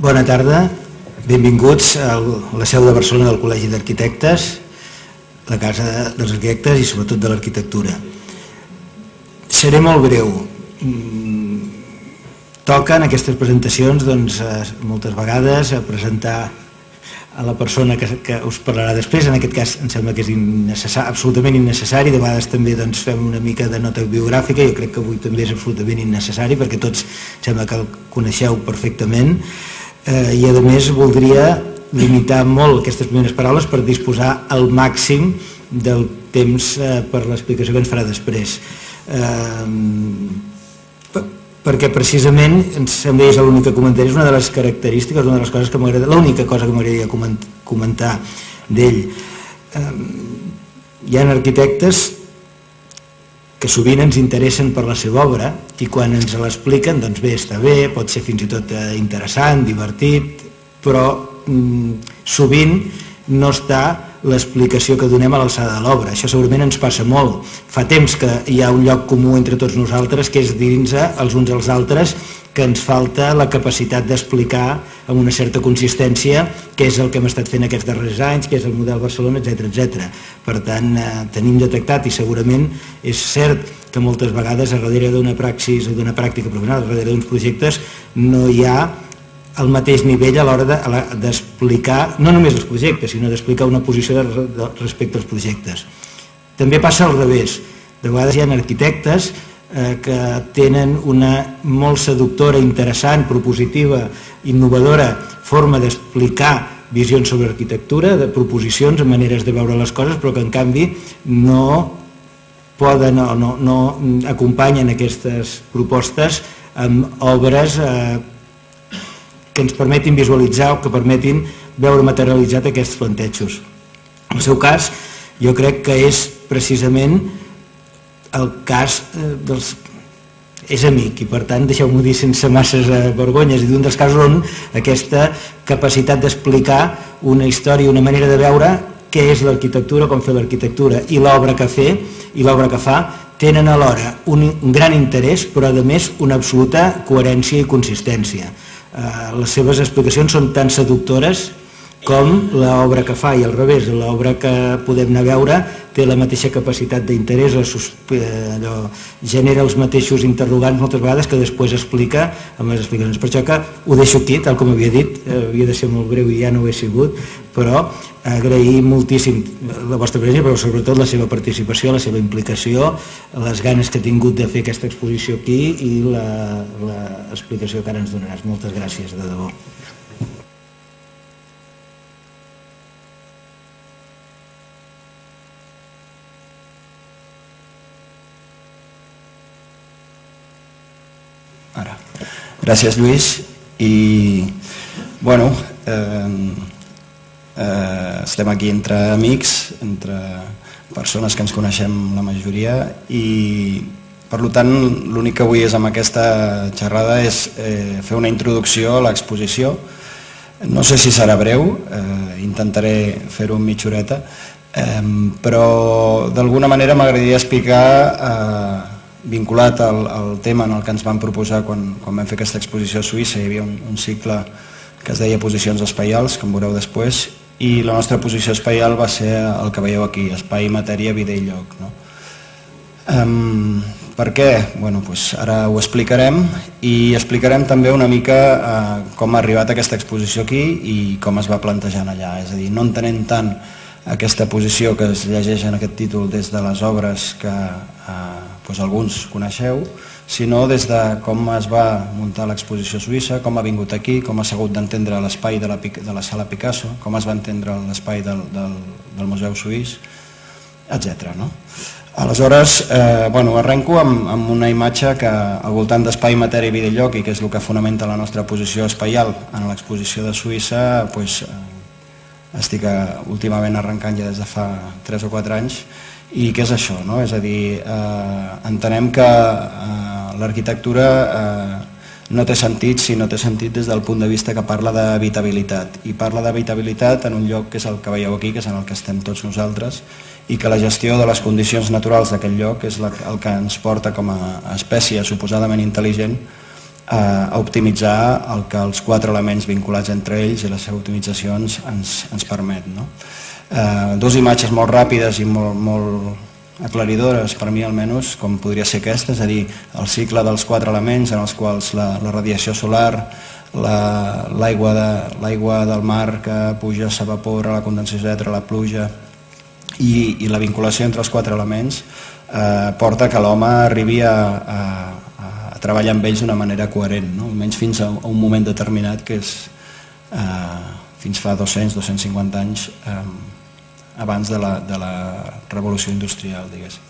Bona tarda, benvinguts a la seu de Barcelona del Col·legi d'Arquitectes, la Casa dels Arquitectes i sobretot de l'Arquitectura. Seré molt breu. Toca en aquestes presentacions moltes vegades a presentar a la persona que us parlarà després. En aquest cas em sembla que és absolutament innecessari. De vegades també fem una mica de nota biogràfica. Jo crec que avui també és absolutament innecessari perquè tots sembla que el coneixeu perfectament. I a més voldria limitar molt aquestes primeres paraules per disposar al màxim del temps per l'explicació que ens farà després. Perquè precisament ens sembla que és l'únic que comentaré, és una de les característiques, una de les coses que m'agrada, l'única cosa que m'agradaria comentar d'ell. Hi ha arquitectes que sovint ens interessen per la seva obra i quan ens l'expliquen, doncs bé, està bé, pot ser fins i tot interessant, divertit, però sovint no està l'explicació que donem a l'alçada de l'obra. Això segurament ens passa molt. Fa temps que hi ha un lloc comú entre tots nosaltres, que és dir-nos els uns als altres que ens falta la capacitat d'explicar amb una certa consistència què és el que hem estat fent aquests darrers anys, què és el model Barcelona, etc. Per tant, tenim detectat i segurament és cert que moltes vegades a darrere d'una praxis o d'una pràctica professional, a darrere d'uns projectes, no hi ha al mateix nivell a l'hora d'explicar, no només els projectes, sinó d'explicar una posició respecte als projectes. També passa al revés. De vegades hi ha arquitectes que tenen una molt seductora, interessant, propositiva, innovadora forma d'explicar visions sobre arquitectura, de proposicions, maneres de veure les coses, però que en canvi no poden o no acompanyen aquestes propostes amb obres que ens permetin visualitzar o que permetin veure materialitzat aquests plantejos. En el seu cas, jo crec que és precisament el cas dels... és amic i per tant deixeu-m'ho dir sense masses vergonyes, i d'un dels casos on aquesta capacitat d'explicar una història, una manera de veure què és l'arquitectura, com fer l'arquitectura i l'obra que fa tenen alhora un gran interès però a més una absoluta coherència i consistència. Les seves explicacions són tan seductores com l'obra que fa i al revés, l'obra que podem anar a veure té la mateixa capacitat d'interès, genera els mateixos interrogants moltes vegades que després explica amb les explicacions. Per això que ho deixo aquí, tal com havia dit, havia de ser molt breu i ja no ho he sigut, però agrair moltíssim la vostra presència, però sobretot la seva participació, la seva implicació, les ganes que ha tingut de fer aquesta exposició aquí i l'explicació que ara ens donaràs. Moltes gràcies, de debò. Gràcies, Lluís. I, bueno, estem aquí entre amics, entre persones que ens coneixem la majoria i, per tant, l'únic que vull és amb aquesta xerrada és fer una introducció a l'exposició. No sé si serà breu, intentaré fer-ho en mitja horeta, però d'alguna manera m'agradaria explicar vinculat al tema en el que ens vam proposar quan vam fer aquesta exposició a Suïssa. Hi havia un cicle que es deia Posicions espaials, com veureu després, i la nostra posició espaial va ser el que veieu aquí, espai, matèria, vida i lloc. Per què? Ara ho explicarem i explicarem també una mica com ha arribat aquesta exposició aquí i com es va plantejant allà. És a dir, no entenent tant aquesta posició que es llegeix en aquest títol des de les obres que alguns coneixeu, sinó des de com es va muntar l'exposició suïssa, com ha vingut aquí, com ha sigut d'entendre l'espai de la sala Picasso, com es va entendre l'espai del Museu Suís, etc. Aleshores, arrenco amb una imatge que al voltant d'espai, matèria, vida i lloc, i que és el que fonamenta la nostra posició espaial en l'exposició de Suïssa, estic últimament arrencant ja des de fa 3 o 4 anys. I què és això? És a dir, entenem que l'arquitectura no té sentit si no té sentit des del punt de vista que parla d'habitabilitat. I parla d'habitabilitat en un lloc que és el que veieu aquí, que és en el que estem tots nosaltres, i que la gestió de les condicions naturals d'aquest lloc és el que ens porta com a espècie suposadament intel·ligent a optimitzar el que els 4 elements vinculats entre ells i les seves optimitzacions ens permet. Dos imatges molt ràpides i molt aclaridores, per mi almenys, com podria ser aquesta, és a dir, el cicle dels 4 elements en els quals la radiació solar, l'aigua del mar que puja, s'evapora, la condensació, etc., la pluja i la vinculació entre els 4 elements porta que l'home arribi a treballar amb ells d'una manera coherent, almenys fins a un moment determinat que és fins fa 200-250 anys abans de la revolució industrial, diguéssim.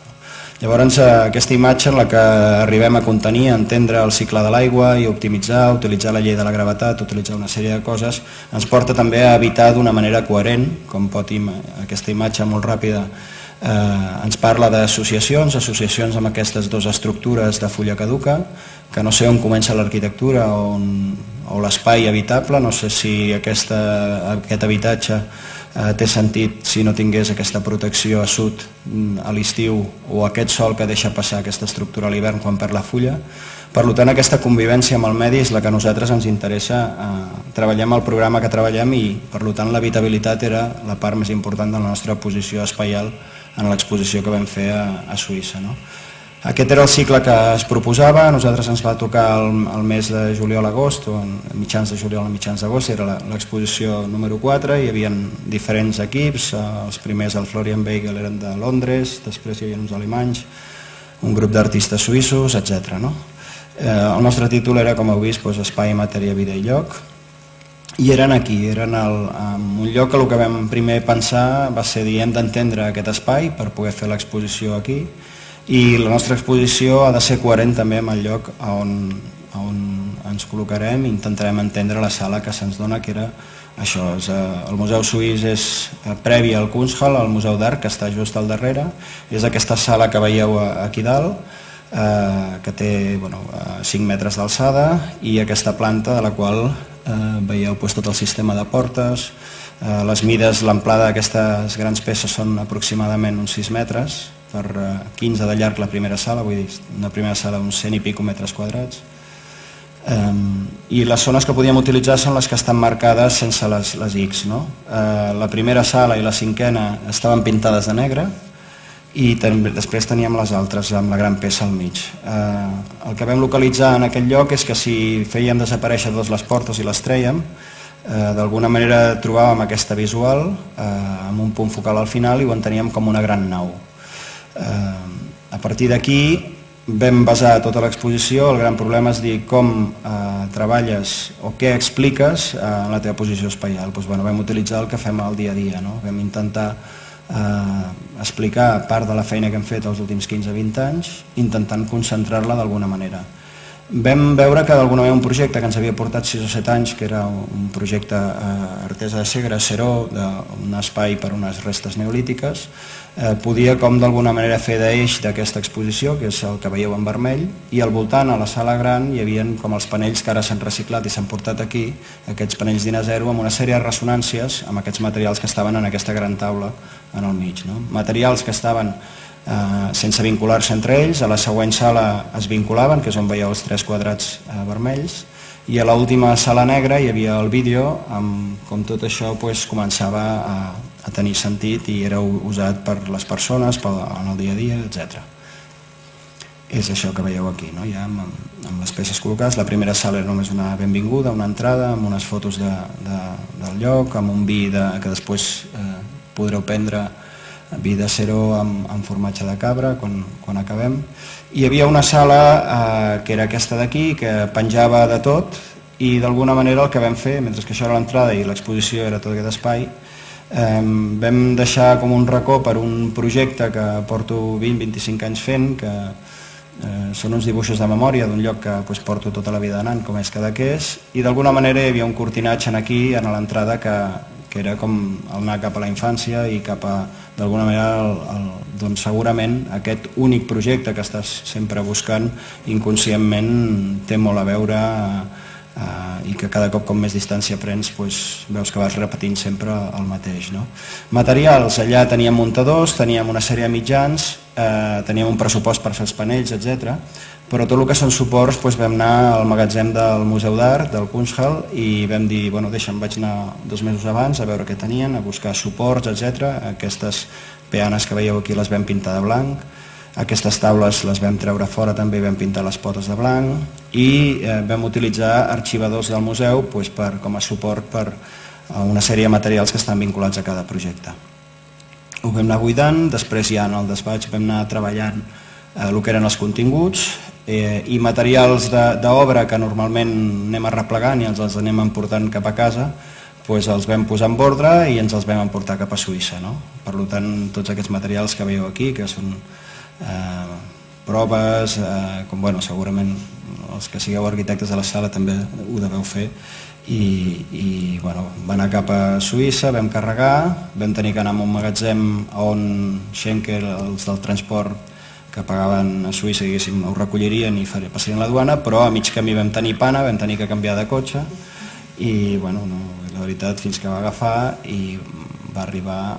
Llavors, aquesta imatge en la que arribem a contenir, a entendre el cicle de l'aigua i optimitzar, utilitzar la llei de la gravetat, utilitzar una sèrie de coses, ens porta també a evitar d'una manera coherent, com pot aquesta imatge molt ràpida, ens parla d'associacions amb aquestes dues estructures de fulla caduca, que no sé on comença l'arquitectura o l'espai habitable, no sé si aquest habitatge té sentit si no tingués aquesta protecció a sud a l'estiu o aquest sol que deixa passar aquesta estructura a l'hivern quan perd la fulla. Per tant, aquesta convivència amb el medi és la que a nosaltres ens interessa. Treballem el programa que treballem i, per tant, l'habitabilitat era la part més important de la nostra posició espaial en l'exposició que vam fer a Suïssa. Aquest era el cicle que es proposava, a nosaltres ens va tocar el mes de juliol-agost, o mitjans de juliol a mitjans d'agost, era l'exposició número 4, hi havia diferents equips, els primers, el Florian Weigel, eren de Londres, després hi havia uns alemanys, un grup d'artistes suïssos, etc. El nostre títol era, com heu vist, Espai, Matèria, Vida i Lloc, i eren aquí, eren en un lloc que el que vam primer pensar va ser dir hem d'entendre aquest espai per poder fer l'exposició aquí, i la nostra exposició ha de ser coherent també amb el lloc on ens col·locarem i intentarem entendre la sala que se'ns dona, que era això. El Museu Suís és previ al Kunsthal, el Museu d'Art, que està just al darrere, és aquesta sala que veieu aquí dalt, que té 5 metres d'alçada, i aquesta planta de la qual veieu tot el sistema de portes, les mides, l'amplada d'aquestes grans peces són aproximadament uns 6 metres, per 15 de llarg la primera sala, vull dir, una primera sala d'uns 100 i pico metres quadrats. I les zones que podíem utilitzar són les que estan marcades sense les X. La primera sala i la cinquena estaven pintades de negre i després teníem les altres amb la gran peça al mig. El que vam localitzar en aquest lloc és que si fèiem desaparèixer totes les portes i les trèiem, d'alguna manera trobàvem aquesta visual amb un punt focal al final i ho enteníem com una gran nau. A partir d'aquí vam basar tota l'exposició. El gran problema és dir com treballes o què expliques en la teva posició espaial. Vam utilitzar el que fem al dia a dia, vam intentar explicar part de la feina que hem fet els últims 15-20 anys, intentant concentrar-la d'alguna manera. Vam veure que d'alguna manera un projecte que ens havia portat 6 o 7 anys, que era un projecte Artesa de Segre, Seró, d'un espai per unes restes neolítiques, podia com d'alguna manera fer d'eix d'aquesta exposició, que és el que veieu en vermell, i al voltant, a la sala gran, hi havia com els panells que ara s'han reciclat i s'han portat aquí, aquests panells d'Ina Zero, amb una sèrie de ressonàncies amb aquests materials que estaven en aquesta gran taula en el mig. Materials que estaven sense vincular-se entre ells, a la següent sala es vinculaven, que és on veieu els 3 quadrats vermells, i a l'última sala negra hi havia el vídeo, com tot això començava a tenir sentit i era usat per les persones, en el dia a dia, etc. És això que veieu aquí, ja amb les peces col·locades. La primera sala era només una benvinguda, una entrada, amb unes fotos del lloc, amb un vi que després podreu prendre, vi de Seró amb formatge de cabra quan acabem. Hi havia una sala que era aquesta d'aquí, que penjava de tot, i d'alguna manera el que vam fer, mentre que això era l'entrada i l'exposició era tot aquest espai, vam deixar com un racó per un projecte que porto 20-25 anys fent, que són uns dibuixos de memòria d'un lloc que porto tota la vida anant, com és Cadaqués, i d'alguna manera hi havia un cortinatge aquí, a l'entrada, que era com anar cap a la infància i cap a, d'alguna manera, doncs segurament aquest únic projecte que estàs sempre buscant inconscientment té molt a veure i que cada cop com més distància prens veus que vas repetint sempre el mateix. Materials, allà teníem muntadors, teníem una sèrie de mitjans teníem un pressupost per fer els panells, etc. Però tot el que són suports vam anar al magatzem del Museu d'Art, del Kunsthal, i vam dir, bueno, vaig anar 2 mesos abans a veure què tenien, a buscar suports, etc. Aquestes peanes que veieu aquí les vam pintar de blanc, aquestes taules les vam treure fora també i vam pintar les potes de blanc i vam utilitzar arxivadors del museu com a suport per una sèrie de materials que estan vinculats a cada projecte. Ho vam anar buidant, després ja en el despatx vam anar treballant el que eren els continguts i materials d'obra que normalment anem arreplegant i ens els anem emportant cap a casa, els vam posar en ordre i ens els vam emportar cap a Suïssa. Per tant, tots aquests materials que veieu aquí, que són proves, com segurament els que sigueu arquitectes de la sala també ho deveu fer, i va anar cap a Suïssa, vam carregar, vam tenir que anar a un magatzem on Schenker, els del transport que pagaven a Suïssa, diguéssim, ho recollirien i passarien la duana, però a mig camí vam tenir pana, vam tenir que canviar de cotxe i la veritat fins que va agafar i va arribar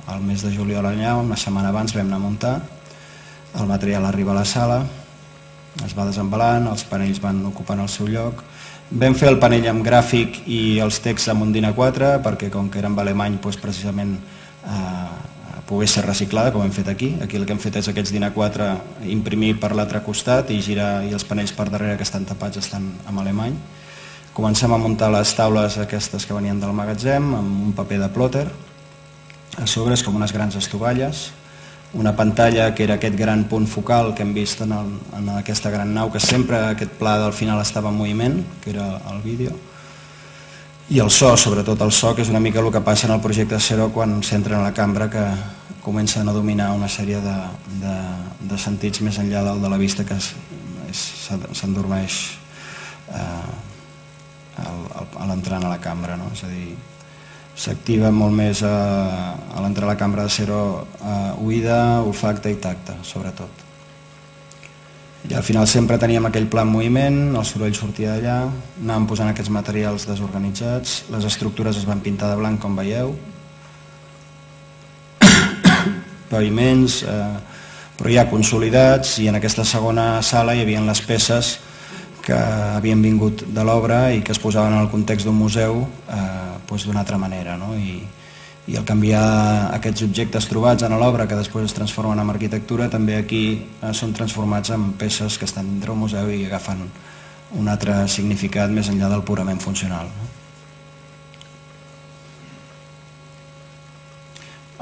al mes de juliol allà, una setmana abans vam anar a muntar, el material arriba a la sala, es va desembalant, els panells van ocupant el seu lloc, vam fer el panell amb gràfic i els texts amb un DIN A4 perquè com que era en alemany precisament pogués ser reciclada, com hem fet aquí. Aquí el que hem fet és aquests DIN A4 imprimir per l'altre costat i girar, i els panells per darrere que estan tapats estan en alemany. Comencem a muntar les taules aquestes que venien del magatzem amb un paper de plòter, a sobre és com unes grans estovalles, una pantalla que era aquest gran punt focal que hem vist en aquesta gran nau, que sempre aquest pla del final estava en moviment, que era el vídeo, i el so, sobretot el so, que és una mica el que passa en el projecte Zero quan s'entra a la cambra, que comencen a dominar una sèrie de sentits més enllà del de la vista, que s'endormeix a l'entrant a la cambra, és a dir, s'activa molt més a l'entrar a la cambra de Zero oïda, olfacte i tacte, sobretot. I al final sempre teníem aquell pla en moviment, el soroll sortia d'allà, anàvem posant aquests materials desorganitzats, les estructures es van pintar de blanc, com veieu, paviments, però ja consolidats, i en aquesta segona sala hi havia les peces que havien vingut de l'obra i que es posaven en el context d'un museu d'una altra manera. I al canviar aquests objectes trobats en l'obra, que després es transformen en arquitectura, també aquí són transformats en peces que estan dintre un museu i agafen un altre significat més enllà del purament funcional.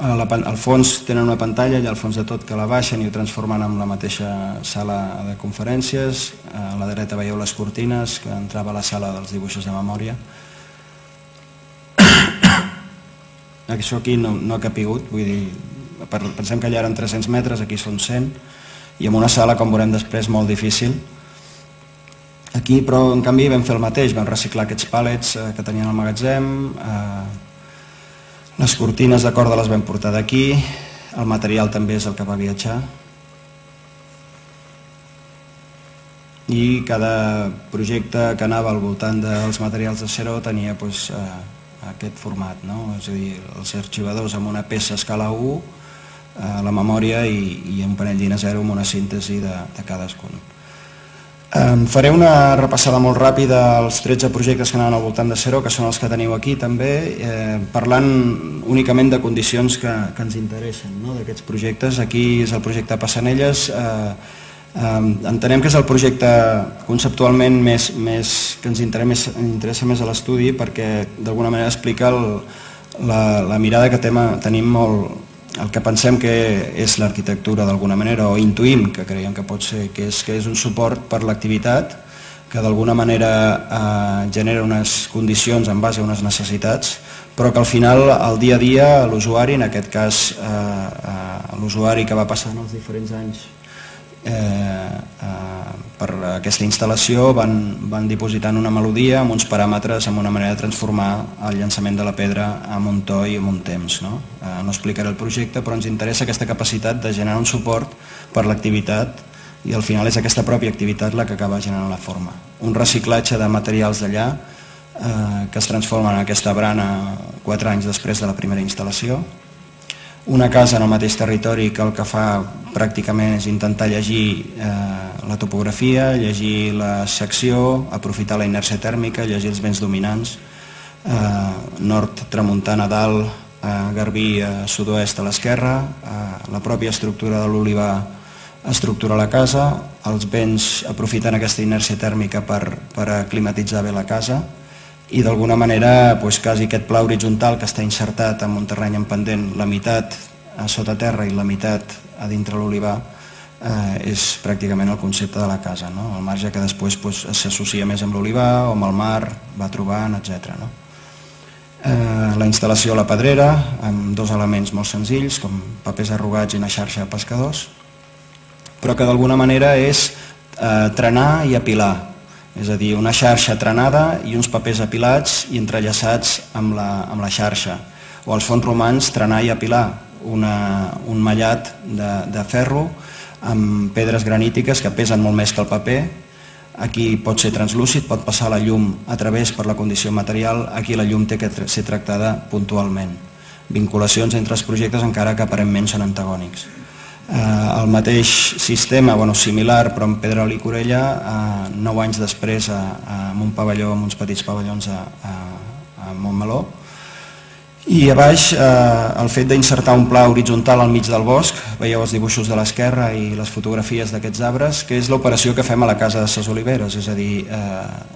Al fons tenen una pantalla i al fons de tot que la baixen i ho transformen en la mateixa sala de conferències. A la dreta veieu les cortines, que entrava a la sala dels dibuixos de memòria. Això aquí no ha capigut, vull dir, pensem que allà eren 300 metres, aquí són 100, i en una sala, com veurem després, molt difícil. Aquí, però, en canvi, vam fer el mateix, vam reciclar aquests pàlets que tenien al magatzem, les cortines de corda les vam portar d'aquí, el material també és el que va viatjar, i cada projecte que anava al voltant dels materials de Zero tenia aquest format, és a dir, els arxivadors amb una peça a escala 1, la memòria i un panell DIN A0 amb una síntesi de cadascun. Faré una repassada molt ràpida als 13 projectes que anaven al voltant de Zero, que són els que teniu aquí també, parlant únicament de condicions que ens interessen d'aquests projectes. Aquí és el projecte Passanelles. Entenem que és el projecte conceptualment que ens interessa més a l'estudi, perquè d'alguna manera explica la mirada que tenim molt, el que pensem que és l'arquitectura d'alguna manera, o intuïm que creiem que pot ser, que és un suport per l'activitat, que d'alguna manera genera unes condicions en base a unes necessitats, però que al final, al dia a dia, l'usuari, en aquest cas l'usuari que va passant els diferents anys per aquesta instal·lació, van dipositant una melodia amb uns paràmetres, amb una manera de transformar el llançament de la pedra amb un to i amb un temps. No explicaré el projecte, però ens interessa aquesta capacitat de generar un suport per l'activitat, i al final és aquesta pròpia activitat la que acaba generant la forma. Un reciclatge de materials d'allà que es transformen en aquesta brana 4 anys després de la primera instal·lació. una casa en el mateix territori que el que fa pràcticament és intentar llegir la topografia, llegir la secció, aprofitar la inèrcia tèrmica, llegir els vents dominants, nord, tramuntana, dalt, Garbí, sud-oest a l'esquerra, la pròpia estructura de l'olivar estructura la casa, els vents aprofiten aquesta inèrcia tèrmica per aclimatitzar bé la casa i d'alguna manera quasi aquest pla horitzontal que està insertat en un terreny en pendent, la meitat a sota terra i la meitat a dintre l'olivar, és pràcticament el concepte de la casa, el marge que després s'associa més amb l'olivar o amb el mar, va trobant, etc. La instal·lació a la pedrera, amb dos elements molt senzills, com papers arrugats i una xarxa de pescadors, però que d'alguna manera és trenar i apilar, és a dir, una xarxa trenada i uns papers apilats i entrellaçats amb la xarxa, o als fons romans trenar i apilar, un mallat de ferro amb pedres granítiques que pesen molt més que el paper. Aquí pot ser translúcid, pot passar la llum a través per la condició material, aquí la llum té que ser tractada puntualment. Vinculacions entre els projectes encara que aparentment són antagònics. El mateix sistema, similar però amb pedra licorella, 9 anys després amb un pavelló, amb uns petits pavellons a Montmeló. I a baix el fet d'insertar un pla horitzontal al mig del bosc, veieu els dibuixos de l'esquerra i les fotografies d'aquests arbres, que és l'operació que fem a la casa de ses Oliveres, és a dir,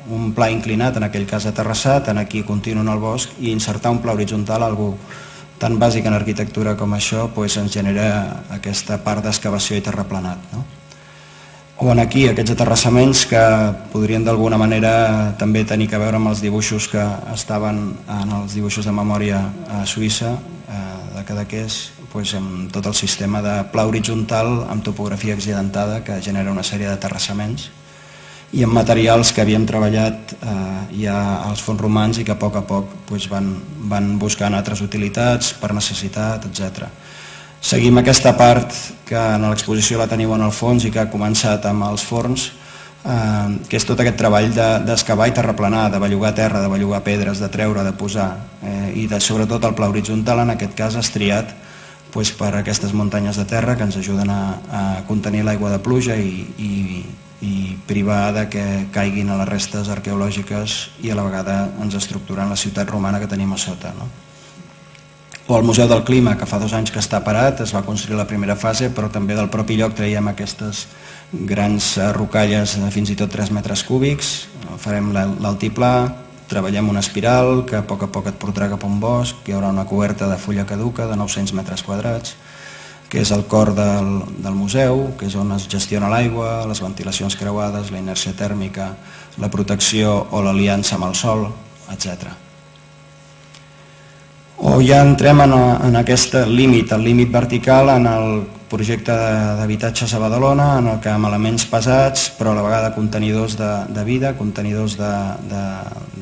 un pla inclinat, en aquell cas aterrassat, aquí continu en el bosc, i insertar un pla horitzontal, algú tan bàsic en arquitectura com això, ens genera aquesta part d'excavació i terraplenat. O aquí aquests aterrassaments que podrien d'alguna manera també tenir a veure amb els dibuixos que estaven en els dibuixos de memòria a Suïssa, de Cadaqués, amb tot el sistema de pla horitzontal amb topografia accidentada que genera una sèrie d'aterrassaments i amb materials que havíem treballat ja als fons romans i que a poc van buscant altres utilitats per necessitat, etc. Seguim aquesta part que en l'exposició la teniu en el fons i que ha començat amb els forns, que és tot aquest treball d'excavar i terraplenar, de bellugar terra, de bellugar pedres, de treure, de posar, i sobretot el pla horitzontal en aquest cas estriat per aquestes muntanyes de terra que ens ajuden a contenir l'aigua de pluja i privar que caiguin a les restes arqueològiques i a la vegada ens estructuren la ciutat romana que tenim a sota. O el Museu del Clima, que fa 2 anys que està parat, es va construir la primera fase, però també del propi lloc traiem aquestes grans rocalles de fins i tot 3 metres cúbics, farem l'altiplà, treballem una espiral que a poc et portarà cap a un bosc, hi haurà una coberta de fulla caduca de 900 metres quadrats, que és el cor del museu, que és on es gestiona l'aigua, les ventilacions creuades, la inèrcia tèrmica, la protecció o l'aliança amb el sol, etc. O ja entrem en aquest límit, el límit vertical en el projecte d'habitatges a Badalona, en el que amb elements pesats, però a la vegada contenidors de vida, contenidors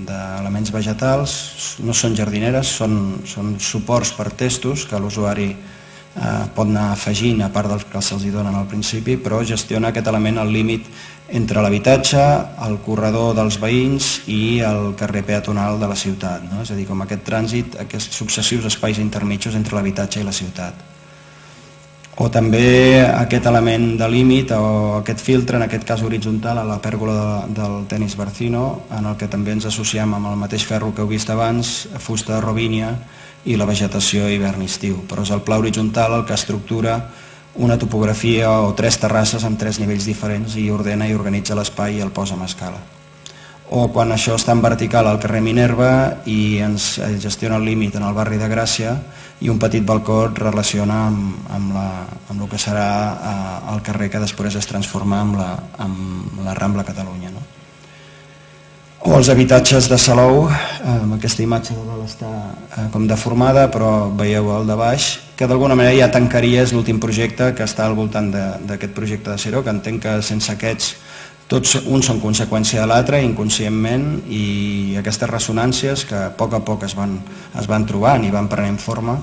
d'elements vegetals, no són jardineres, són suports per testos que l'usuari pot anar afegint a part dels que se'ls donen al principi, però gestiona aquest element al límit entre l'habitatge, el corredor dels veïns i el carrer peatonal de la ciutat. És a dir, com aquest trànsit, aquests successius espais intermitjos entre l'habitatge i la ciutat. O també aquest element de límit o aquest filtre, en aquest cas horitzontal, a la pèrgola del tenis Barcino, en el que també ens associem amb el mateix ferro que heu vist abans, fusta de robínia i la vegetació hivern-estiu. Però és el pla horitzontal el que estructura una topografia o 3 terrasses amb 3 nivells diferents i ordena i organitza l'espai i el posa en escala. O quan això està en vertical al carrer Minerva i ens gestiona el límit en el barri de Gràcia i un petit balcó et relaciona amb el que serà el carrer que després es transforma en la Rambla Catalunya. O els habitatges de Salou, amb aquesta imatge de dalt està com deformada, però veieu el de baix, que d'alguna manera ja tancaria, és l'últim projecte que està al voltant d'aquest projecte de Seró, que entenc que sense aquests tots uns són conseqüència de l'altre inconscientment, i aquestes ressonàncies que a poc es van trobant i van prenent forma,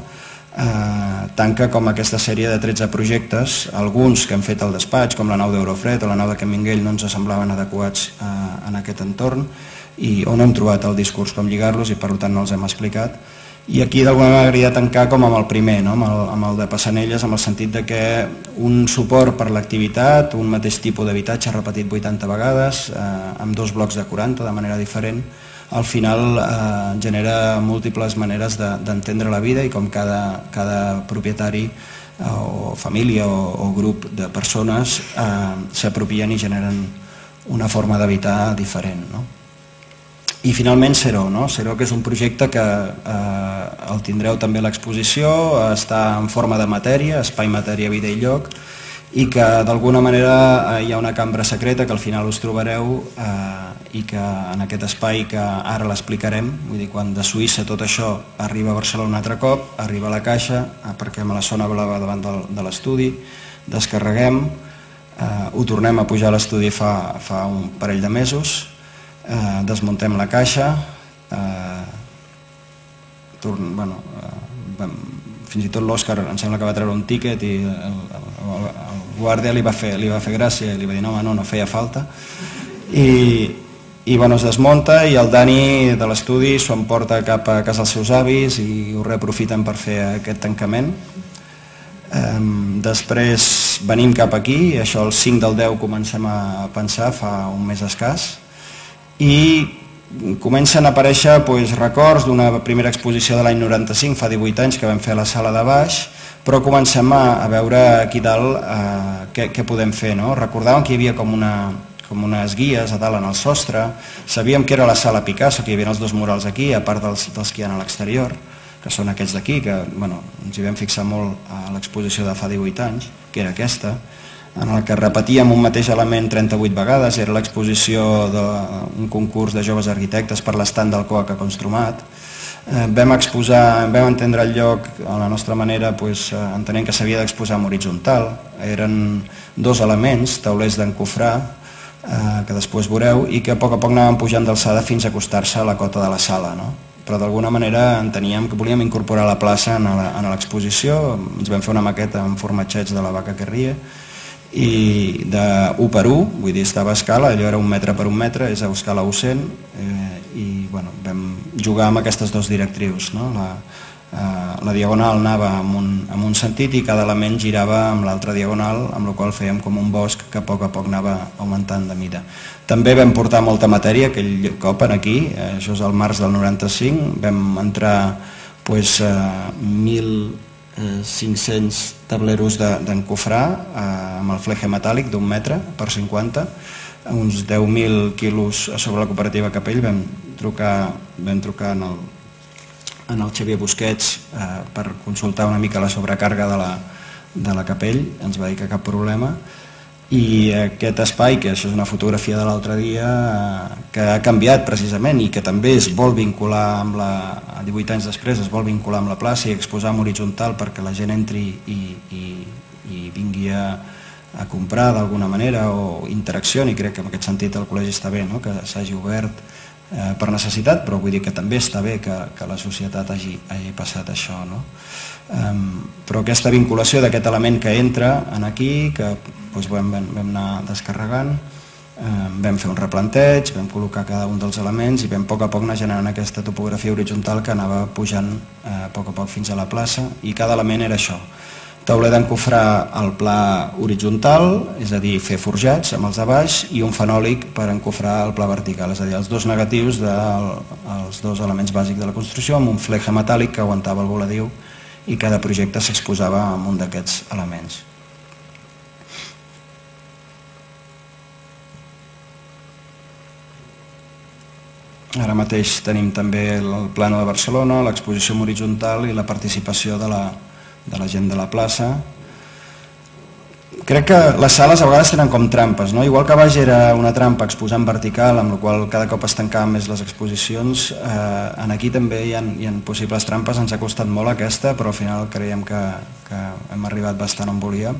tanca com aquesta sèrie de 13 projectes, alguns que hem fet al despatx, com la nau d'Eurofred o la nau de Can Minguell, no ens semblaven adequats en aquest entorn, i on hem trobat el discurs com lligar-los i per tant no els hem explicat, I aquí d'alguna manera m'agradaria tancar com amb el primer, amb el de Passanelles, amb el sentit de que un suport per l'activitat, un mateix tipus d'habitatge repetit 80 vegades, amb 2 blocs de 40 de manera diferent, al final genera múltiples maneres d'entendre la vida i com cada propietari o família o grup de persones s'apropien i generen una forma d'habitar diferent. I finalment Seró, que és un projecte que el tindreu també a l'exposició, està en forma de matèria, espai, matèria, vida i lloc, i que d'alguna manera hi ha una cambra secreta que al final us trobareu i que en aquest espai que ara l'explicarem, vull dir, quan de Suïssa tot això arriba a Barcelona un altre cop, arriba a la caixa, aparquem a la zona blava davant de l'estudi, descarreguem, ho tornem a pujar a l'estudi fa un parell de mesos, desmuntem la caixa, fins i tot l'Òscar em sembla que va treure un tíquet i el guàrdia li va fer gràcia i li va dir no feia falta i es desmunta i el Dani de l'estudi s'ho emporta cap a casa dels seus avis i ho reaprofiten per fer aquest tancament. Després venim cap aquí, això el 5 del 10 comencem a pensar, fa un mes escàs, i comencen a aparèixer records d'una primera exposició de l'any 95, fa 18 anys que vam fer a la sala de baix, però comencem a veure aquí dalt què podem fer. Recordàvem que hi havia com unes guies a dalt en el sostre, sabíem que era la sala Picasso, que hi havia els 2 murals aquí, a part dels que hi ha a l'exterior, que són aquests d'aquí, que ens hi vam fixar molt a l'exposició de fa 18 anys, que era aquesta, en el que repetíem un mateix element 38 vegades, era l'exposició d'un concurs de joves arquitectes per l'estand del COAC a Construmat. Vam entendre el lloc a la nostra manera, entenent que s'havia d'exposar en horitzontal. Eren 2 elements, taulers d'encofrar, que després veureu, i que a poc anaven pujant d'alçada fins a acostar-se a la cota de la sala. Però d'alguna manera enteníem que volíem incorporar la plaça en l'exposició, ens vam fer una maqueta en formatgeig de la vaca que ria, i de 1 per 1, vull dir, estava a escala, allò era 1 metre per 1 metre, és a escala U100, i vam jugar amb aquestes 2 directrius. La diagonal anava en un sentit i cada element girava amb l'altra diagonal, amb la qual fèiem com un bosc que a poc anava augmentant de mida. També vam portar molta matèria aquell cop aquí, això és el març del 95, vam entrar 1.500 tableros d'encofrar amb el fleje metàl·lic d'1 metre per 50, uns 10.000 quilos sobre la cooperativa Capell. Vam trucar en el Xavier Busquets per consultar una mica la sobrecàrrega de la Capell, ens va dir que cap problema. I aquest espai, que això és una fotografia de l'altre dia, que ha canviat precisament i que també es vol vincular amb a 18 anys després, es vol vincular amb la plaça i exposar en horitzontal perquè la gent entri i vingui a comprar d'alguna manera o interaccioni. Crec que en aquest sentit el col·legi està bé, que s'hagi obert per necessitat, però vull dir que també està bé que la societat hagi passat això. Però aquesta vinculació d'aquest element que entra aquí, que vam anar descarregant, vam fer un replanteig, vam col·locar cada un dels elements i vam a poc anar generant aquesta topografia horitzontal que anava pujant a poc fins a la plaça, i cada element era això: tauler d'encofrar al pla horitzontal, és a dir, fer forjats amb els de baix, i un fenòlic per encofrar al pla vertical, és a dir, els 2 negatius dels 2 elements bàsics de la construcció, amb un fleje metàl·lic que aguantava el voladiu, i cada projecte s'exposava amb un d'aquests elements. Ara mateix tenim també el plano de Barcelona, l'exposició horitzontal i la participació de la gent de la plaça. Crec que les sales a vegades tenen com trampes, igual que a baix era una trampa exposar en vertical, amb la qual cada cop es tancaven més les exposicions, aquí també hi ha possibles trampes. Ens ha costat molt aquesta, però al final creiem que hem arribat bastant on volíem.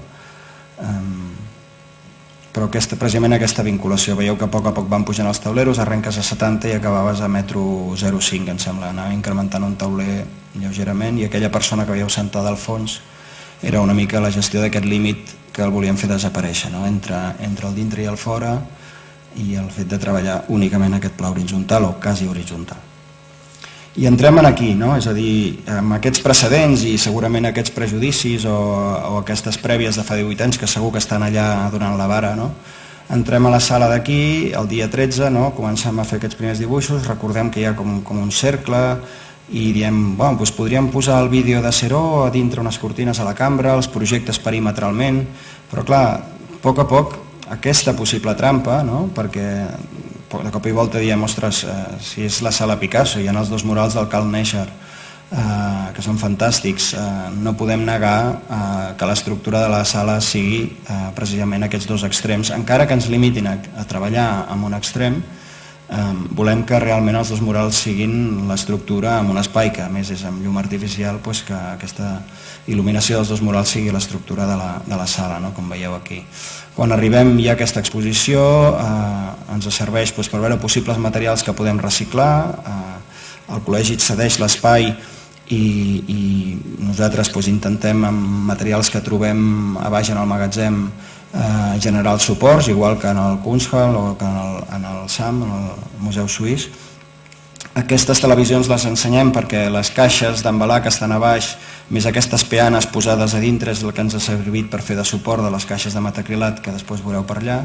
Però precisament aquesta vinculació, veieu que a poc van pujant els tauleros, arrenques a 70 i acabaves a metro 0,5, em sembla, anava incrementant un tauler lleugerament, i aquella persona que veieu sentada al fons era una mica la gestió d'aquest límit que el volíem fer desaparèixer, entre el dintre i el fora, i el fet de treballar únicament aquest pla horitzontal o quasi horitzontal. I entrem aquí, és a dir, amb aquests precedents i segurament aquests prejudicis o aquestes prèvies de fa 18 anys que segur que estan allà donant la vara, entrem a la sala d'aquí, el dia 13, comencem a fer aquests primers dibuixos, recordem que hi ha com un cercle i diem, podríem posar el vídeo de Seró a dintre unes cortines a la cambra, els projectes perimetralment, però clar, a poc aquesta possible trampa, perquè de cop i volta diem, ostres, si és la sala Picasso, hi ha els dos murals del Carl Neschar, que són fantàstics, no podem negar que l'estructura de la sala sigui precisament aquests dos extrems, encara que ens limitin a treballar en un extrem, volem que realment els dos murals siguin l'estructura en un espai, que a més és amb llum artificial, que aquesta il·luminació dels dos murals sigui l'estructura de la sala, com veieu aquí. Quan arribem ja a aquesta exposició ens serveix per veure possibles materials que podem reciclar, el col·legi cedeix l'espai i nosaltres intentem amb materials que trobem a baix en el magatzem generar els suports, igual que en el Kunsthal o que en el SAM, en el Museu Suís. Aquestes televisions les ensenyem perquè les caixes d'embalar que estan a baix, més aquestes peanes posades a dintre, és el que ens ha servit per fer de suport de les caixes de metacrilat que després veureu per allà,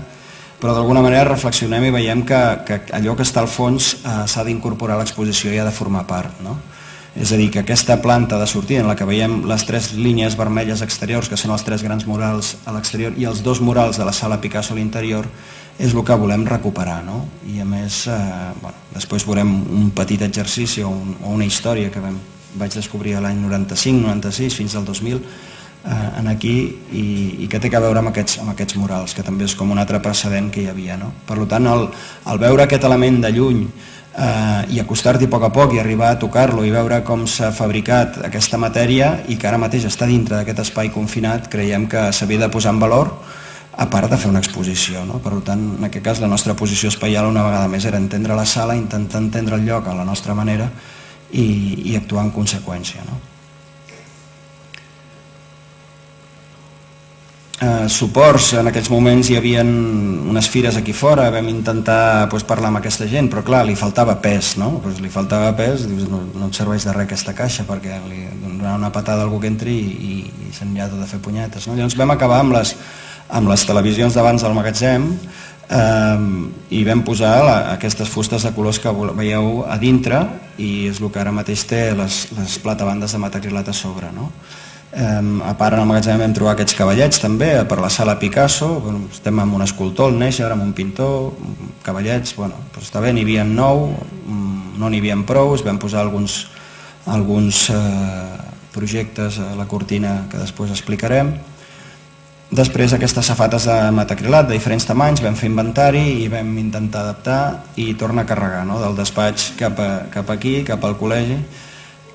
però d'alguna manera reflexionem i veiem que allò que està al fons s'ha d'incorporar a l'exposició i ha de formar part. És a dir, que aquesta planta de sortida en la que veiem les tres línies vermelles exteriors, que són els tres grans murals a l'exterior, i els dos murals de la sala Picasso a l'interior, és el que volem recuperar. I a més, després veurem un petit exercici o una història que vaig descobrir l'any 95-96 fins al 2000 aquí i que té a veure amb aquests murals, que també és com un altre precedent que hi havia. Per tant, al veure aquest element de lluny i acostar-t'hi a poc i arribar a tocar-lo i veure com s'ha fabricat aquesta matèria i que ara mateix està dintre d'aquest espai confinat, creiem que s'havia de posar en valor a part de fer una exposició. Per tant, en aquest cas, la nostra posició espaial una vegada més era entendre la sala, intentar entendre el lloc a la nostra manera i actuar en conseqüència. Suports, en aquells moments hi havia unes fires aquí fora, vam intentar parlar amb aquesta gent, però clar, li faltava pes, li faltava pes, no et serveix de res aquesta caixa perquè li donarà una patada a algú que entri i se'n ha de fer punyetes. Llavors vam acabar amb les televisions d'abans del magatzem i vam posar aquestes fustes de colors que veieu a dintre i és el que ara mateix té les platabandes de metacrilat a sobre. A part, en el magatzem vam trobar aquests cavallets també per la sala Picasso, estem amb un escultor, el Neschar, amb un pintor, cavallets, està bé, n'hi havia 9, no n'hi havia prou, vam posar alguns projectes a la cortina que després explicarem. Després aquestes safates de metacrilat de diferents tamanys, vam fer inventari i vam intentar adaptar i torna a carregar del despatx cap aquí, cap al col·legi,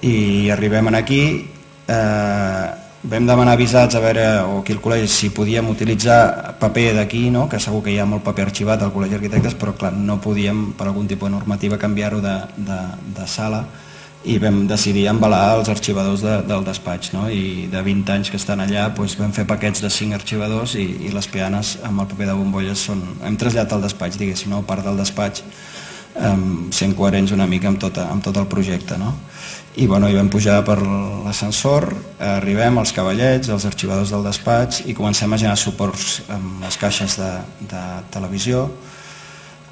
i arribem aquí. Vam demanar avisats a veure, o aquí al col·legi, si podíem utilitzar paper d'aquí, que segur que hi ha molt paper arxivat al Col·legi d'Arquitectes, però clar, no podíem per algun tipus de normativa canviar-ho de sala i vam decidir embalar els arxivadors del despatx, i de 20 anys que estan allà vam fer paquets de 5 arxivadors i les peanes amb el paper de bombolles hem traslladat al despatx, diguéssim, part del despatx, sent coherents una mica amb tot el projecte. I vam pujar per l'ascensor, arribem als cavallets, als arxivadors del despatx i comencem a generar suports amb les caixes de televisió.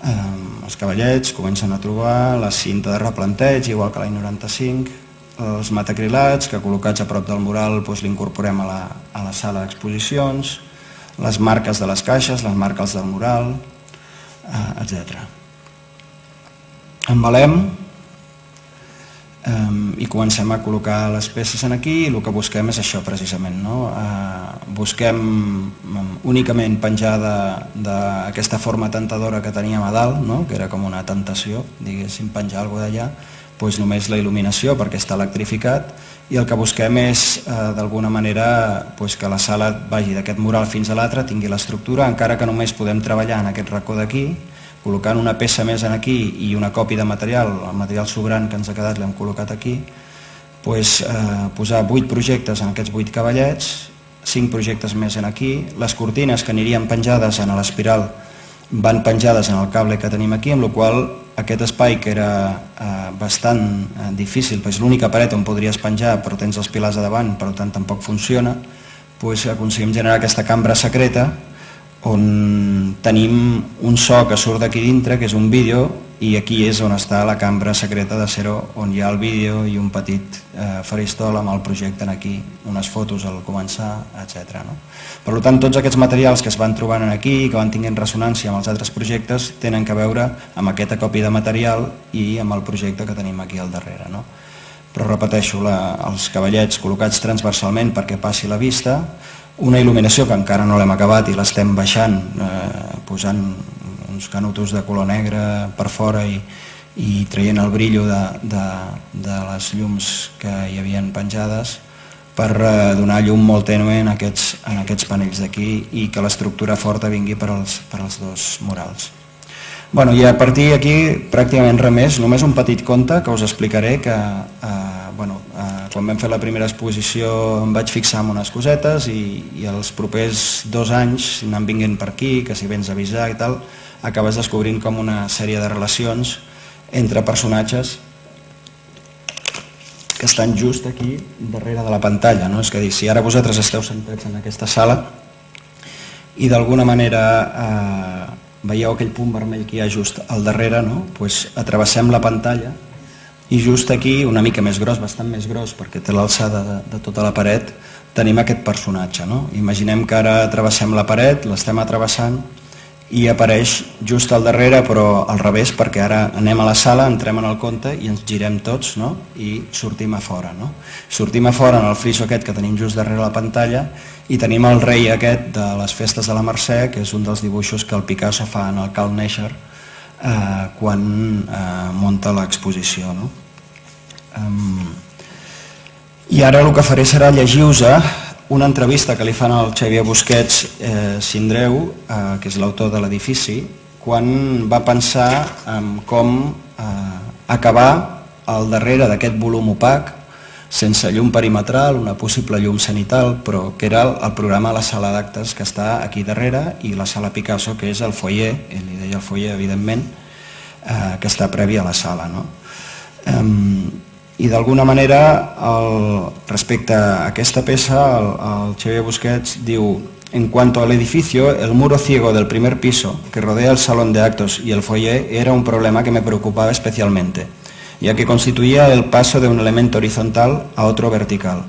Els cavallets comencen a trobar la cinta de replanteig, igual que l'any 95, els metacrilats que col·locats a prop del mural l'incorporem a la sala d'exposicions, les marques de les caixes, les marques del mural, etc. Embalem i comencem a col·locar les peces aquí i el que busquem és això precisament. Busquem únicament penjar d'aquesta forma tentadora que teníem a dalt, que era com una tentació, diguéssim, penjar alguna cosa d'allà, només la il·luminació perquè està electrificat i el que busquem és d'alguna manera que la sala vagi d'aquest mural fins a l'altre, tingui l'estructura, encara que només podem treballar en aquest racó d'aquí, col·locant una peça més aquí i una còpia de material, el material sobrant que ens ha quedat l'hem col·locat aquí, posar 8 projectes en aquests 8 cavallets, 5 projectes més aquí, les cortines que anirien penjades en l'espiral van penjades en el cable que tenim aquí, amb la qual aquest espai que era bastant difícil, és l'única paret on podries penjar però tens els pilars a davant, per tant tampoc funciona, doncs aconseguim generar aquesta cambra secreta on tenim un so que surt d'aquí dintre, que és un vídeo, i aquí és on està la cambra secreta de Cero, on hi ha el vídeo i un petit faristol amb el projecte aquí, unes fotos al començar, etc. Per tant, tots aquests materials que es van trobant aquí, que van tinguent ressonància amb els altres projectes, tenen a veure amb aquesta còpia de material i amb el projecte que tenim aquí al darrere. Però repeteixo, els cavallets col·locats transversalment perquè passi la vista, una il·luminació que encara no l'hem acabat i l'estem baixant, posant uns canutos de color negre per fora i traient el brillo de les llums que hi havien penjades per donar llum molt tènue en aquests panells d'aquí i que l'estructura forta vingui per als dos murals. I a partir d'aquí pràcticament res més, només un petit conte que us explicaré que quan vam fer la primera exposició em vaig fixar en unes cosetes i els propers 2 anys anant vinguent per aquí, que si vens a avisar i tal, acabes descobrint com una sèrie de relacions entre personatges que estan just aquí darrere de la pantalla. És que dir, si ara vosaltres esteu sentats en aquesta sala i d'alguna manera veieu aquell punt vermell que hi ha just al darrere, travessem la pantalla i just aquí, una mica més gros, bastant més gros, perquè té l'alçada de tota la paret, tenim aquest personatge. Imaginem que ara travessem la paret, l'estem atrevessant i apareix just al darrere, però al revés, perquè ara anem a la sala, entrem en el conte i ens girem tots i sortim a fora. Sortim a fora en el friso aquest que tenim just darrere la pantalla i tenim el rei aquest de les festes de la Mercè, que és un dels dibuixos que el Picasso fa en el Carl Neischer quan munta l'exposició. I ara el que faré serà llegir-vos una entrevista que li fan al Xavier Busquets Sindreu, que és l'autor de l'edifici, quan va pensar en com acabar al darrere d'aquest volum opac, sense llum perimetral, una possible llum cenital, però que era el programa a la sala d'actes que està aquí darrere i la sala Picasso, que és el foyer, ell li deia el foyer, evidentment, que està previ a la sala. I d'alguna manera, respecte a aquesta peça, el Xavier Busquets diu: en cuanto al edificio, el muro ciego del primer piso que rodea el salón de actos y el foyer era un problema que me preocupaba especialmente, ya que constituía el paso de un elemento horizontal a otro vertical.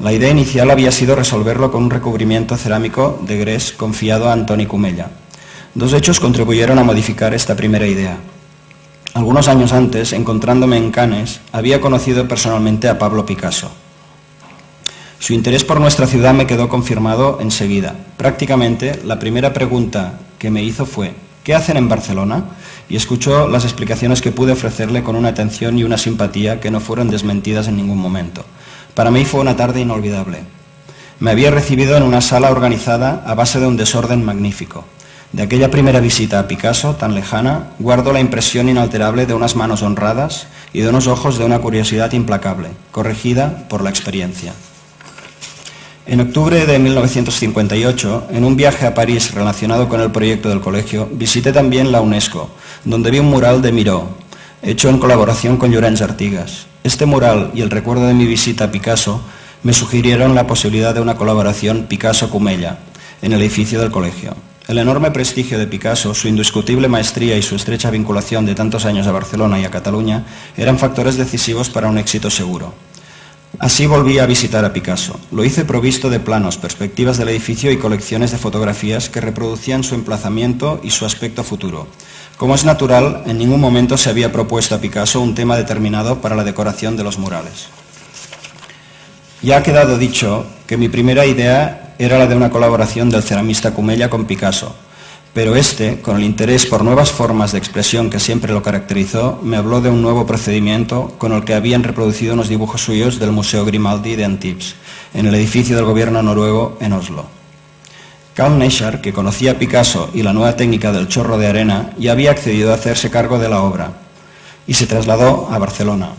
La idea inicial había sido resolverlo con un recubrimiento cerámico de grés confiado a Antoni Comella. 2 hechos contribuyeron a modificar esta primera idea. Algunos años antes, encontrándome en Cannes, había conocido personalmente a Pablo Picasso. Su interés por nuestra ciudad me quedó confirmado enseguida. Prácticamente, la primera pregunta que me hizo fue: ¿qué hacen en Barcelona? Y escuchó las explicaciones que pude ofrecerle con una atención y una simpatía que no fueron desmentidas en ningún momento. Para mí fue una tarde inolvidable. Me había recibido en una sala organizada a base de un desorden magnífico. De aquella primera visita a Picasso, tan lejana, guardo la impresión inalterable de unas manos honradas y de unos ojos de una curiosidad implacable, corregida por la experiencia. En octubre de 1958, en un viaje a París relacionado con el proyecto del colegio, visité también la UNESCO, donde vi un mural de Miró, hecho en colaboración con Llorenç Artigas. Este mural y el recuerdo de mi visita a Picasso me sugirieron la posibilidad de una colaboración Picasso-Comella en el edificio del colegio. El enorme prestigio de Picasso, su indiscutible maestría y su estrecha vinculación de tantos años a Barcelona y a Cataluña eran factores decisivos para un éxito seguro. Así volví a visitar a Picasso. Lo hice provisto de planos, perspectivas del edificio y colecciones de fotografías que reproducían su emplazamiento y su aspecto futuro. Como es natural, en ningún momento se había propuesto a Picasso un tema determinado para la decoración de los murales. Ya ha quedado dicho que mi primera idea era la de una colaboración del ceramista Comella con Picasso, pero este, con el interés por nuevas formas de expresión que siempre lo caracterizó, me habló de un nuevo procedimiento con el que habían reproducido unos dibujos suyos del Museo Grimaldi de Antibes, en el edificio del gobierno noruego en Oslo. Carl Neischer, que conocía a Picasso y la nueva técnica del chorro de arena, ya había accedido a hacerse cargo de la obra y se trasladó a Barcelona.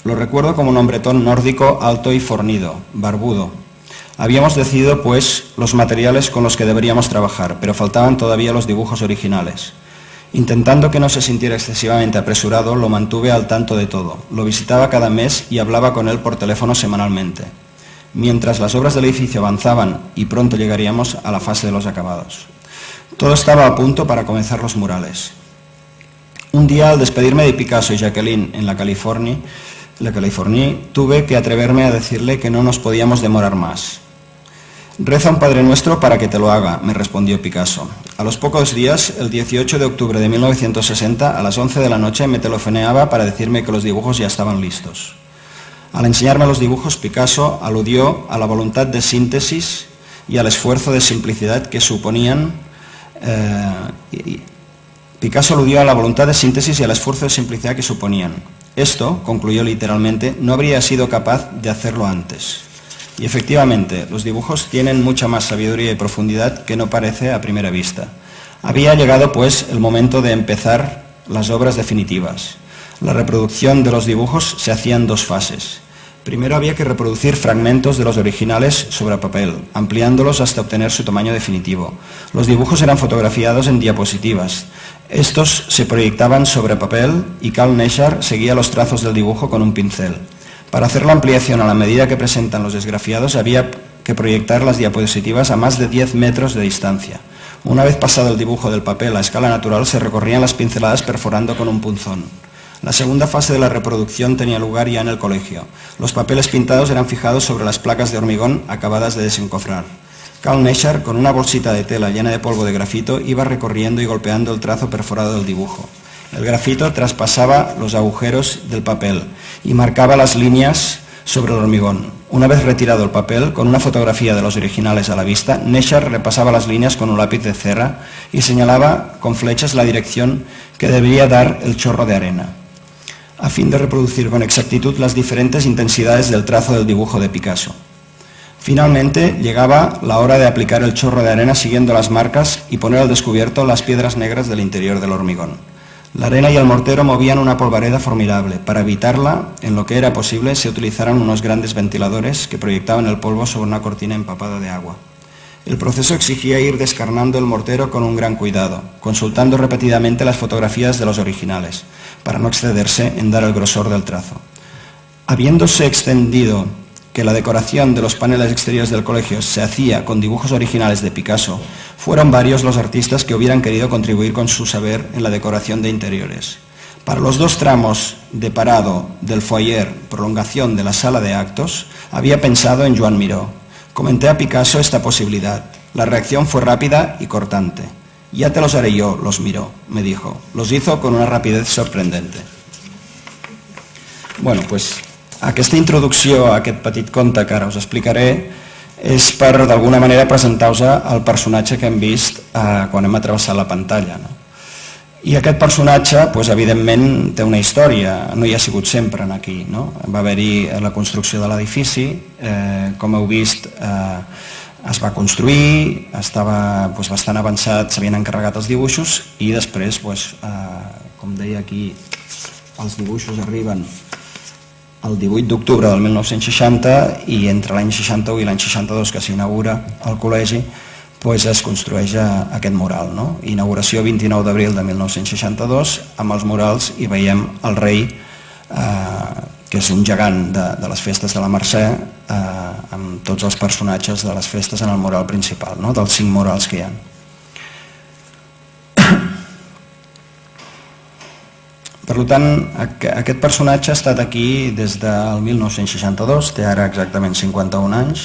Lo recuerdo como un hombretón nórdico alto y fornido, barbudo. Habíamos decidido, pues, los materiales con los que deberíamos trabajar, pero faltaban todavía los dibujos originales. Intentando que no se sintiera excesivamente apresurado, lo mantuve al tanto de todo. Lo visitaba cada mes y hablaba con él por teléfono semanalmente, mientras las obras del edificio avanzaban y pronto llegaríamos a la fase de los acabados. Todo estaba a punto para comenzar los murales. Un día, al despedirme de Picasso y Jacqueline en la California, tuve que atreverme a decirle que no nos podíamos demorar más. «Reza un Padre Nuestro para que te lo haga», me respondió Picasso. A los pocos días, el 18 de octubre de 1960, a las 11 de la noche, me telefoneaba para decirme que los dibujos ya estaban listos. Al enseñarme los dibujos, Picasso aludió a la voluntad de síntesis y al esfuerzo de simplicidad que suponían Esto, concluyó literalmente, no habría sido capaz de hacerlo antes. Y efectivamente, los dibujos tienen mucha más sabiduría y profundidad que no parece a primera vista. Había llegado, pues, el momento de empezar las obras definitivas. La reproducción de los dibujos se hacía en dos fases. Primero había que reproducir fragmentos de los originales sobre papel, ampliándolos hasta obtener su tamaño definitivo. Los dibujos eran fotografiados en diapositivas. Estos se proyectaban sobre papel y Carl Neschar seguía los trazos del dibujo con un pincel. Para hacer la ampliación a la medida que presentan los esgrafiados había que proyectar las diapositivas a más de 10 metros de distancia. Una vez pasado el dibujo del papel a escala natural, se recorrían las pinceladas perforando con un punzón. La segunda fase de la reproducción tenía lugar ya en el colegio. Los papeles pintados eran fijados sobre las placas de hormigón acabadas de desencofrar. Carl Neschar, con una bolsita de tela llena de polvo de grafito, iba recorriendo y golpeando el trazo perforado del dibujo. El grafito traspasaba los agujeros del papel y marcaba las líneas sobre el hormigón. Una vez retirado el papel, con una fotografía de los originales a la vista, Neschar repasaba las líneas con un lápiz de cera y señalaba con flechas la dirección que debería dar el chorro de arena, a fin de reproducir con exactitud las diferentes intensidades del trazo del dibujo de Picasso. Finalmente llegaba la hora de aplicar el chorro de arena siguiendo las marcas y poner al descubierto las piedras negras del interior del hormigón. La arena y el mortero movían una polvareda formidable. Para evitarla, en lo que era posible, se utilizaron unos grandes ventiladores que proyectaban el polvo sobre una cortina empapada de agua. El proceso exigía ir descarnando el mortero con un gran cuidado, consultando repetidamente las fotografías de los originales, para no excederse en dar el grosor del trazo. Habiéndose extendido que la decoración de los paneles exteriores del colegio se hacía con dibujos originales de Picasso, fueron varios los artistas que hubieran querido contribuir con su saber en la decoración de interiores. Para los dos tramos de parado del foyer, prolongación de la sala de actos, había pensado en Joan Miró. Comenté a Picasso esta posibilidad. La reacción fue rápida y cortante. «Ya te los haré yo, los Miró», me dijo. Los hizo con una rapidez sorprendente. Bueno, pues aquesta introducció a aquest petit conte que ara us explicaré és per, d'alguna manera, presentar-vos el personatge que hem vist quan hem travessat la pantalla. I aquest personatge, evidentment, té una història, no hi ha sigut sempre aquí. Va haver-hi la construcció de l'edifici, com heu vist, es va construir, estava bastant avançat, s'havien encarregat els dibuixos i després, com deia aquí, els dibuixos arriben el 18 d'octubre del 1960 i entre l'any 61 i l'any 62 que s'inaugura el col·legi es construeix aquest mural. Inauguració 29 d'abril de 1962, amb els murals hi veiem el rei, que és un gegant de les festes de la Mercè, amb tots els personatges de les festes en el mural principal, dels 5 murals que hi ha. Per tant, aquest personatge ha estat aquí des del 1962, té ara exactament 51 anys,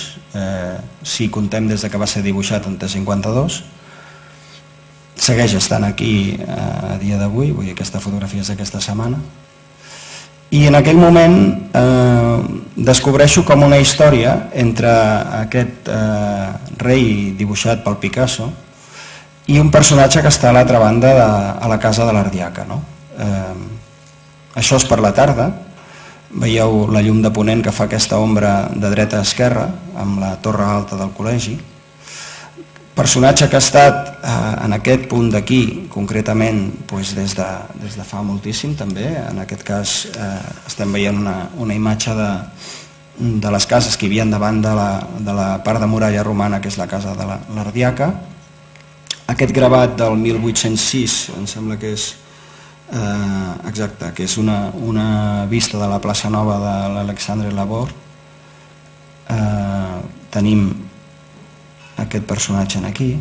si contem des que va ser dibuixat en té 52, segueix estant aquí a dia d'avui, vull dir, aquesta fotografia és d'aquesta setmana, i en aquell moment descobreixo com una història entre aquest rei dibuixat pel Picasso i un personatge que està a l'altra banda a la casa de l'Ardiaca. Això és per la tarda, veieu la llum de ponent que fa aquesta ombra de dreta a esquerra amb la torre alta del col·legi. Personatge que ha estat en aquest punt d'aquí, concretament des de fa moltíssim també. En aquest cas estem veient una imatge de les cases que hi havia davant de la part de muralla romana, que és la casa de l'Ardiaca. aquest gravat del 1806, em sembla que és exacte, que és una vista de la plaça Nova de l'Alexandre Labor. Tenim aquest personatge aquí,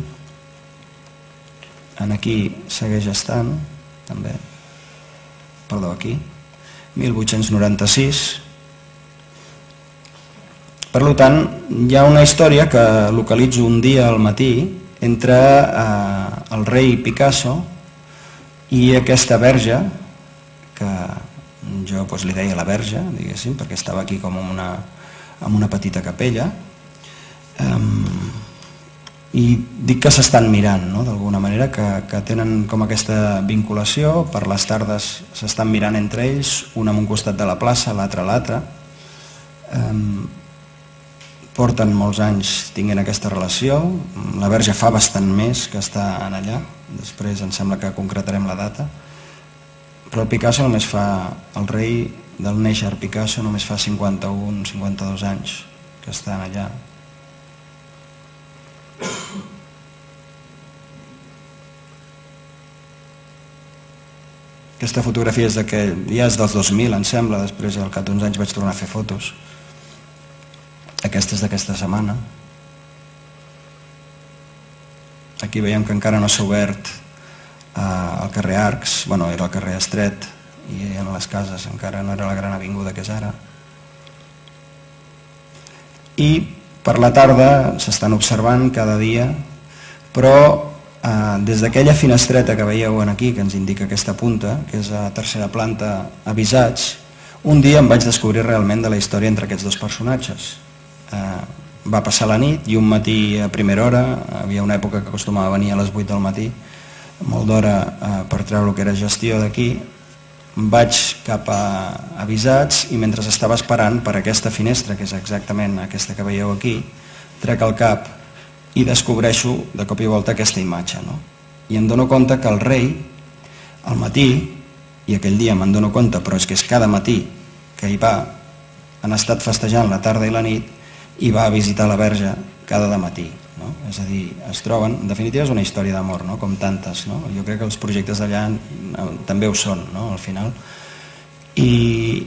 aquí segueix estant també, perdó, aquí 1896. Per tant, hi ha una història que localitzo un dia al matí entre el rei Picasso i aquesta verge, que jo li deia la verge, diguéssim, perquè estava aquí com en una petita capella, i dic que s'estan mirant, d'alguna manera, que tenen com aquesta vinculació. Per les tardes s'estan mirant entre ells, un en un costat de la plaça, l'altre a l'altre. Porten molts anys tinguent aquesta relació. La verge fa bastant més que està allà, després em sembla que concretarem la data, però el Picasso només fa, el rei del néixer Picasso només fa 51-52 anys que estan allà. Aquesta fotografia és ja és dels 2000, em sembla, després al cap d'uns anys vaig tornar a fer fotos. Aquesta és d'aquesta setmana. Aquí veiem que encara no s'ha obert el carrer Arcs, bueno, era el carrer Estret, i en les cases encara no era la gran avinguda que és ara. I per la tarda s'estan observant cada dia, però des d'aquella finestreta que veieu aquí, que ens indica aquesta punta, que és a tercera planta, avisats, un dia em vaig descobrir realment de la història entre aquests dos personatges. Va passar la nit i un matí a primera hora, havia una època que acostumava a venir a les 8 del matí, molt d'hora per treure el que era gestió d'aquí, vaig cap a avisats i mentre estava esperant per aquesta finestra, que és exactament aquesta que veieu aquí, trec el cap i descobreixo de cop i volta aquesta imatge. I em dono compte que el rei, al matí, i aquell dia me'n dono compte, però és que és cada matí que hi va, han estat festejant la tarda i la nit i va a visitar la verge cada dematí. És a dir, es troben, en definitiva és una història d'amor, com tantes. Jo crec que els projectes d'allà també ho són, al final. I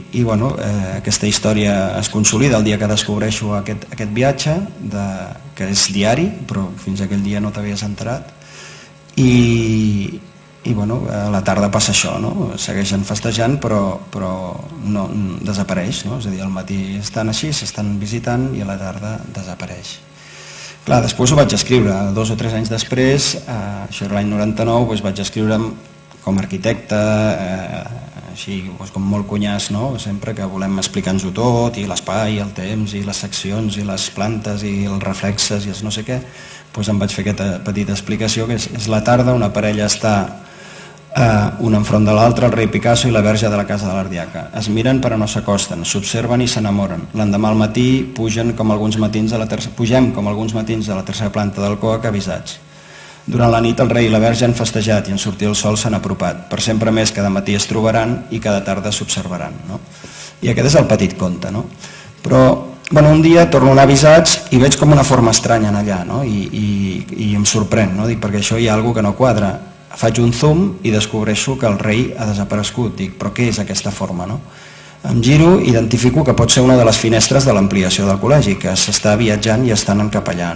aquesta història es consolida el dia que descobreixo aquest viatge, que és diari, però fins aquell dia no t'havies enterat, i a la tarda passa això, segueixen festejant però no desapareix, és a dir, al matí estan així, s'estan visitant i a la tarda desapareix. Clar, després ho vaig escriure, 2 o 3 anys després, això era l'any 99, vaig escriure com a arquitecte, així com molt cunyàs, sempre que volem explicar-nos-ho tot, i l'espai, el temps, i les seccions, i les plantes, i els reflexes, i els no sé què, em vaig fer aquesta petita explicació, que és la tarda, una parella està un enfront de l'altre, el rei Picasso i la verge de la casa de l'Ardiaca. Es miren però no s'acosten, s'observen i s'enamoren. L'endemà al matí pugem com alguns matins a la tercera planta del COAC avisats. Durant la nit el rei i la verge han festejat i en sortir el sol s'han apropat. Per sempre més cada matí es trobaran i cada tarda s'observaran. I aquest és el petit conte. Però un dia torno a anar avisats i veig com una forma estranya allà i em sorprèn, perquè això hi ha alguna cosa que no quadra. Faig un zoom i descobreixo que el rei ha desaparegut. Dic, però què és aquesta forma? Em giro i identifico que pot ser una de les finestres de l'ampliació del col·legi, que s'està viatjant i estan cap allà.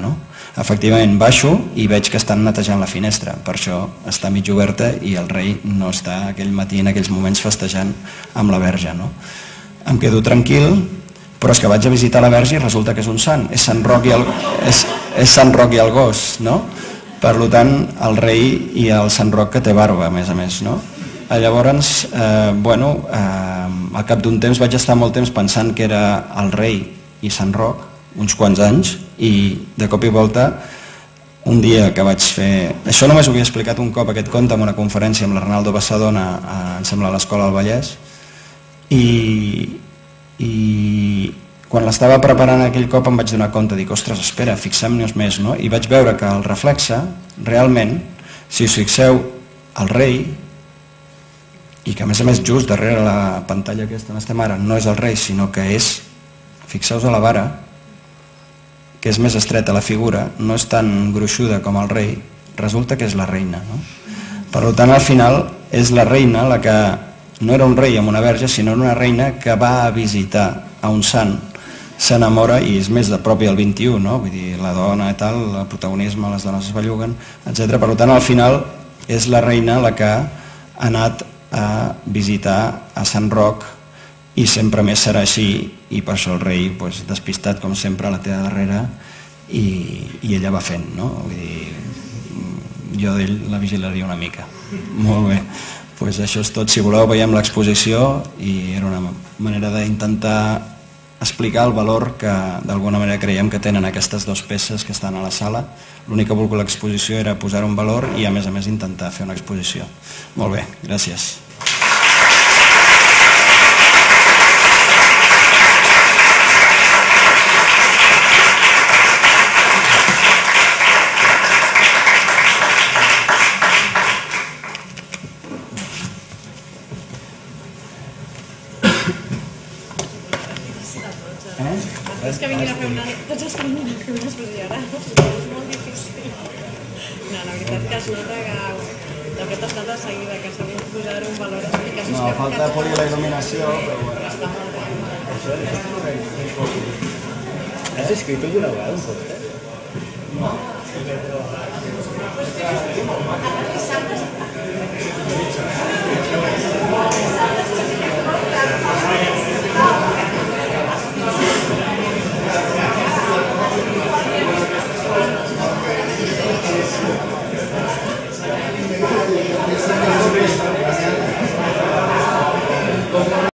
Efectivament, baixo i veig que estan netejant la finestra, per això està mig oberta i el rei no està aquell matí en aquells moments festejant amb la verge. Em quedo tranquil, però és que vaig a visitar la verge i resulta que és un sant, és Sant Roc i el gos, per tant el rei i el Sant Roc que té barba, a més. Llavors, al cap d'un temps vaig estar molt temps pensant que era el rei i Sant Roc, uns quants anys, i de cop i volta, un dia que vaig fer... Això només ho havia explicat un cop, aquest conte, en una conferència amb l'Arnaldo Bassadona, em sembla a l'Escola del Vallès, i quan l'estava preparant aquell cop em vaig donar compte, dic, ostres, espera, fixem-nos més, i vaig veure que el reflexe, realment, si us fixeu, el rei, i que a més just darrere la pantalla aquesta on estem ara, no és el rei, sinó que és, fixeu-vos a la vara, que és més estreta la figura, no és tan gruixuda com el rei, resulta que és la reina. Per tant, al final, és la reina la que no era un rei amb una verge, sinó una reina que va a visitar a un sant, s'enamora, i és més de propi del 21, vull dir, la dona i tal, el protagonisme, les dones es belluguen, etc. Per tant, al final, és la reina la que ha anat a visitar a Sant Roc, i sempre més serà així, i per això el rei, despistat com sempre, la té a darrere, i ella va fent, no? Vull dir, jo d'ell la vigilaria una mica. Molt bé, doncs això és tot. Si voleu veiem l'exposició, i era una manera d'intentar explicar el valor que d'alguna manera creiem que tenen aquestes dues peces que estan a la sala. L'únic que volgut l'exposició era posar un valor i a més intentar fer una exposició. Molt bé, gràcies. Tots els que vinguin a fer una exposició ara, és molt difícil. No, la veritat que es nota que de fet es nota seguida, que s'ha volgut posar un valor a explicacions. No, falta polir la il·luminació, però està molt bé. Has escrit alguna vegada un podcast? No.